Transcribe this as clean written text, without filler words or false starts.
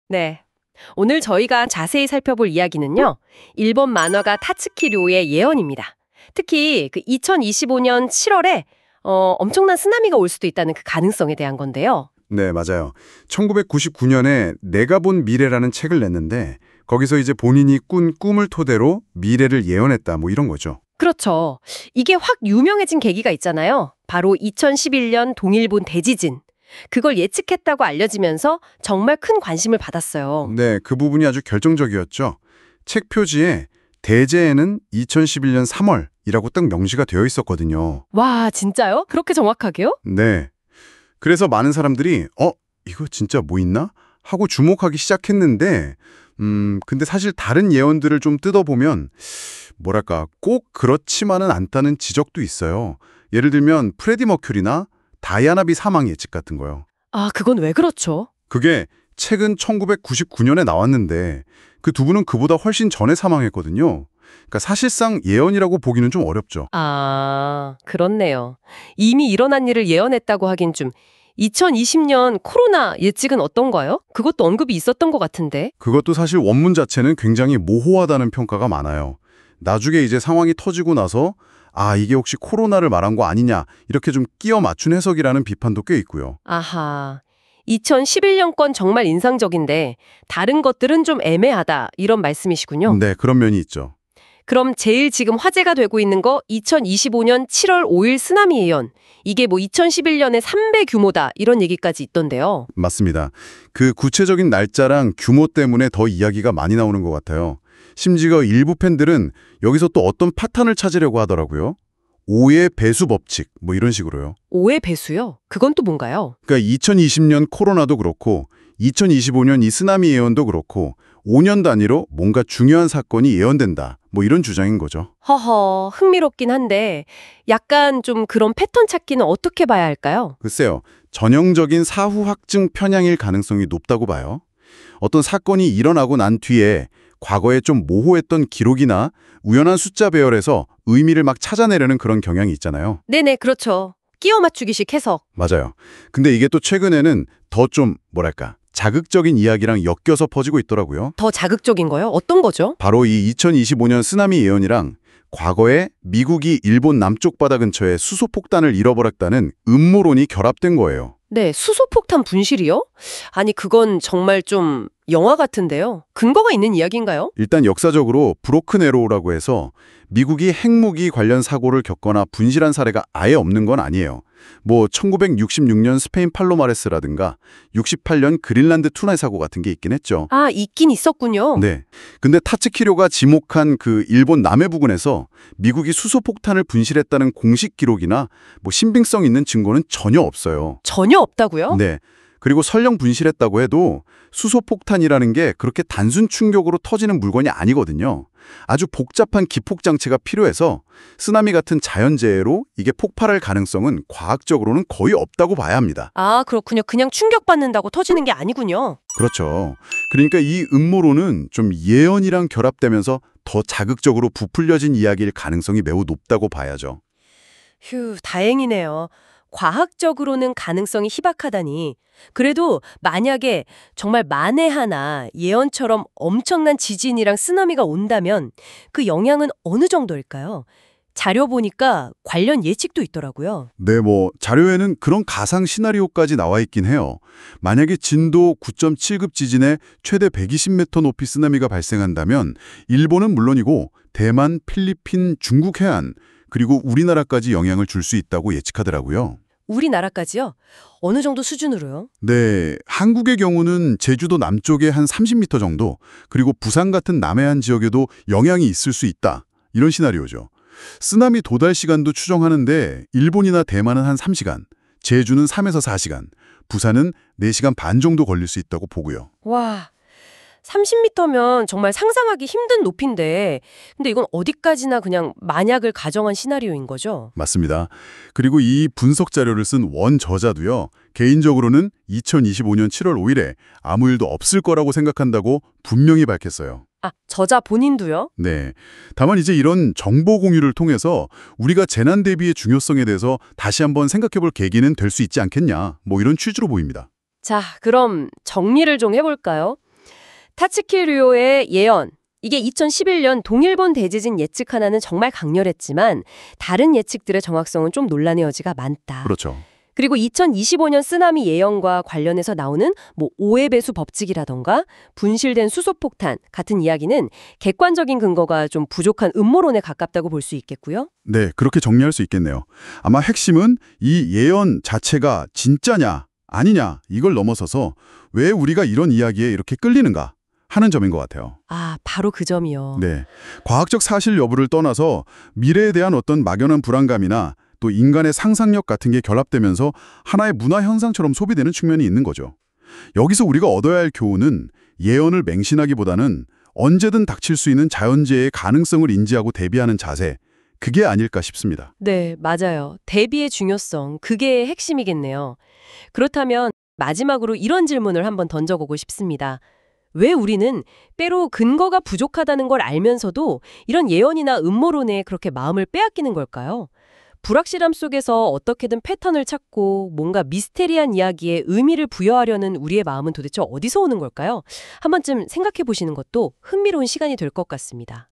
네. 오늘 저희가 자세히 살펴볼 이야기는요. 일본 만화가 타츠키료의 예언입니다. 특히 그 2025년 7월에 엄청난 쓰나미가 올 수도 있다는 그 가능성에 대한 건데요. 네, 맞아요. 1999년에 내가 본 미래라는 책을 냈는데 거기서 이제 본인이 꾼 꿈을 토대로 미래를 예언했다 뭐 이런 거죠. 그렇죠. 이게 확 유명해진 계기가 있잖아요. 바로 2011년 동일본 대지진. 그걸 예측했다고 알려지면서 정말 큰 관심을 받았어요. 네, 그 부분이 아주 결정적이었죠. 책 표지에 대재해는 2011년 3월이라고 딱 명시가 되어 있었거든요. 와, 진짜요? 그렇게 정확하게요? 네. 그래서 많은 사람들이 이거 진짜 뭐 있나? 하고 주목하기 시작했는데 근데 사실 다른 예언들을 좀 뜯어보면 뭐랄까 꼭 그렇지만은 않다는 지적도 있어요. 예를 들면 프레디 머큐리나 다이아나비 사망 예측 같은 거요. 아, 그건 왜 그렇죠? 그게 책은 1999년에 나왔는데 그 두 분은 그보다 훨씬 전에 사망했거든요. 그러니까 사실상 예언이라고 보기는 좀 어렵죠. 아, 그렇네요. 이미 일어난 일을 예언했다고 하긴 좀 2020년 코로나 예측은 어떤가요? 그것도 언급이 있었던 것 같은데. 그것도 사실 원문 자체는 굉장히 모호하다는 평가가 많아요. 나중에 이제 상황이 터지고 나서 이게 혹시 코로나를 말한 거 아니냐 이렇게 좀 끼워 맞춘 해석이라는 비판도 꽤 있고요. 아하. 2011년 건 정말 인상적인데 다른 것들은 좀 애매하다 이런 말씀이시군요. 네, 그런 면이 있죠. 그럼 제일 지금 화제가 되고 있는 거 2025년 7월 5일 쓰나미 예언. 이게 뭐 2011년의 3배 규모다 이런 얘기까지 있던데요. 맞습니다. 그 구체적인 날짜랑 규모 때문에 더 이야기가 많이 나오는 것 같아요. 심지어 일부 팬들은 여기서 또 어떤 파탄을 찾으려고 하더라고요. 5의 배수 법칙 뭐 이런 식으로요. 5의 배수요? 그건 또 뭔가요? 그러니까 2020년 코로나도 그렇고 2025년 이 쓰나미 예언도 그렇고 5년 단위로 뭔가 중요한 사건이 예언된다. 뭐 이런 주장인 거죠. 허허, 흥미롭긴 한데 약간 좀 그런 패턴 찾기는 어떻게 봐야 할까요? 글쎄요. 전형적인 사후 확증 편향일 가능성이 높다고 봐요. 어떤 사건이 일어나고 난 뒤에 과거에 좀 모호했던 기록이나 우연한 숫자 배열에서 의미를 막 찾아내려는 그런 경향이 있잖아요. 네네, 그렇죠. 끼워 맞추기식 해석. 맞아요. 근데 이게 또 최근에는 더 좀 뭐랄까 자극적인 이야기랑 엮여서 퍼지고 있더라고요. 더 자극적인 거요? 어떤 거죠? 바로 이 2025년 쓰나미 예언이랑 과거에 미국이 일본 남쪽 바다 근처에 수소폭탄을 잃어버렸다는 음모론이 결합된 거예요. 네, 수소폭탄 분실이요? 아니, 그건 정말 좀 영화 같은데요. 근거가 있는 이야기인가요? 일단 역사적으로 브로큰 에로우라고 해서 미국이 핵무기 관련 사고를 겪거나 분실한 사례가 아예 없는 건 아니에요. 뭐 1966년 스페인 팔로마레스라든가 68년 그린란드 투나이 사고 같은 게 있긴 했죠. 아, 있긴 있었군요. 네. 근데 타츠키료가 지목한 그 일본 남해 부근에서 미국이 수소폭탄을 분실했다는 공식 기록이나 뭐 신빙성 있는 증거는 전혀 없어요. 전혀 없다고요? 네. 그리고 설령 분실했다고 해도 수소폭탄이라는 게 그렇게 단순 충격으로 터지는 물건이 아니거든요. 아주 복잡한 기폭 장치가 필요해서 쓰나미 같은 자연재해로 이게 폭발할 가능성은 과학적으로는 거의 없다고 봐야 합니다. 아, 그렇군요. 그냥 충격받는다고 터지는 게 아니군요. 그렇죠. 그러니까 이 음모론은 좀 예언이랑 결합되면서 더 자극적으로 부풀려진 이야기일 가능성이 매우 높다고 봐야죠. 휴, 다행이네요. 과학적으로는 가능성이 희박하다니. 그래도 만약에 정말 만에 하나 예언처럼 엄청난 지진이랑 쓰나미가 온다면 그 영향은 어느 정도일까요? 자료 보니까 관련 예측도 있더라고요. 네, 뭐 자료에는 그런 가상 시나리오까지 나와 있긴 해요. 만약에 진도 9.7급 지진에 최대 120m 높이 쓰나미가 발생한다면 일본은 물론이고 대만, 필리핀, 중국 해안 그리고 우리나라까지 영향을 줄 수 있다고 예측하더라고요. 우리나라까지요? 어느 정도 수준으로요? 네, 한국의 경우는 제주도 남쪽에 한 30m 정도, 그리고 부산 같은 남해안 지역에도 영향이 있을 수 있다. 이런 시나리오죠. 쓰나미 도달 시간도 추정하는데 일본이나 대만은 한 3시간, 제주는 3에서 4시간, 부산은 4시간 반 정도 걸릴 수 있다고 보고요. 와, 30m면 정말 상상하기 힘든 높이인데 근데 이건 어디까지나 그냥 만약을 가정한 시나리오인 거죠? 맞습니다. 그리고 이 분석 자료를 쓴 원 저자도요. 개인적으로는 2025년 7월 5일에 아무 일도 없을 거라고 생각한다고 분명히 밝혔어요. 아, 저자 본인도요? 네. 다만 이제 이런 정보 공유를 통해서 우리가 재난 대비의 중요성에 대해서 다시 한번 생각해 볼 계기는 될 수 있지 않겠냐. 뭐 이런 취지로 보입니다. 자, 그럼 정리를 좀 해볼까요? 타츠키 류오의 예언. 이게 2011년 동일본 대지진 예측 하나는 정말 강렬했지만 다른 예측들의 정확성은 좀 논란의 여지가 많다. 그렇죠. 그리고 2025년 쓰나미 예언과 관련해서 나오는 오해 배수 법칙이라던가 분실된 수소폭탄 같은 이야기는 객관적인 근거가 좀 부족한 음모론에 가깝다고 볼 수 있겠고요. 네, 그렇게 정리할 수 있겠네요. 아마 핵심은 이 예언 자체가 진짜냐, 아니냐 이걸 넘어서서 왜 우리가 이런 이야기에 이렇게 끌리는가 하는 점인 것 같아요. 아, 바로 그 점이요. 네, 과학적 사실 여부를 떠나서 미래에 대한 어떤 막연한 불안감이나 또 인간의 상상력 같은 게 결합되면서 하나의 문화 현상처럼 소비되는 측면이 있는 거죠. 여기서 우리가 얻어야 할 교훈은 예언을 맹신하기보다는 언제든 닥칠 수 있는 자연재해의 가능성을 인지하고 대비하는 자세, 그게 아닐까 싶습니다. 네, 맞아요. 대비의 중요성, 그게 핵심이겠네요. 그렇다면 마지막으로 이런 질문을 한번 던져보고 싶습니다. 왜 우리는 때로 근거가 부족하다는 걸 알면서도 이런 예언이나 음모론에 그렇게 마음을 빼앗기는 걸까요? 불확실함 속에서 어떻게든 패턴을 찾고 뭔가 미스테리한 이야기에 의미를 부여하려는 우리의 마음은 도대체 어디서 오는 걸까요? 한 번쯤 생각해 보시는 것도 흥미로운 시간이 될 것 같습니다.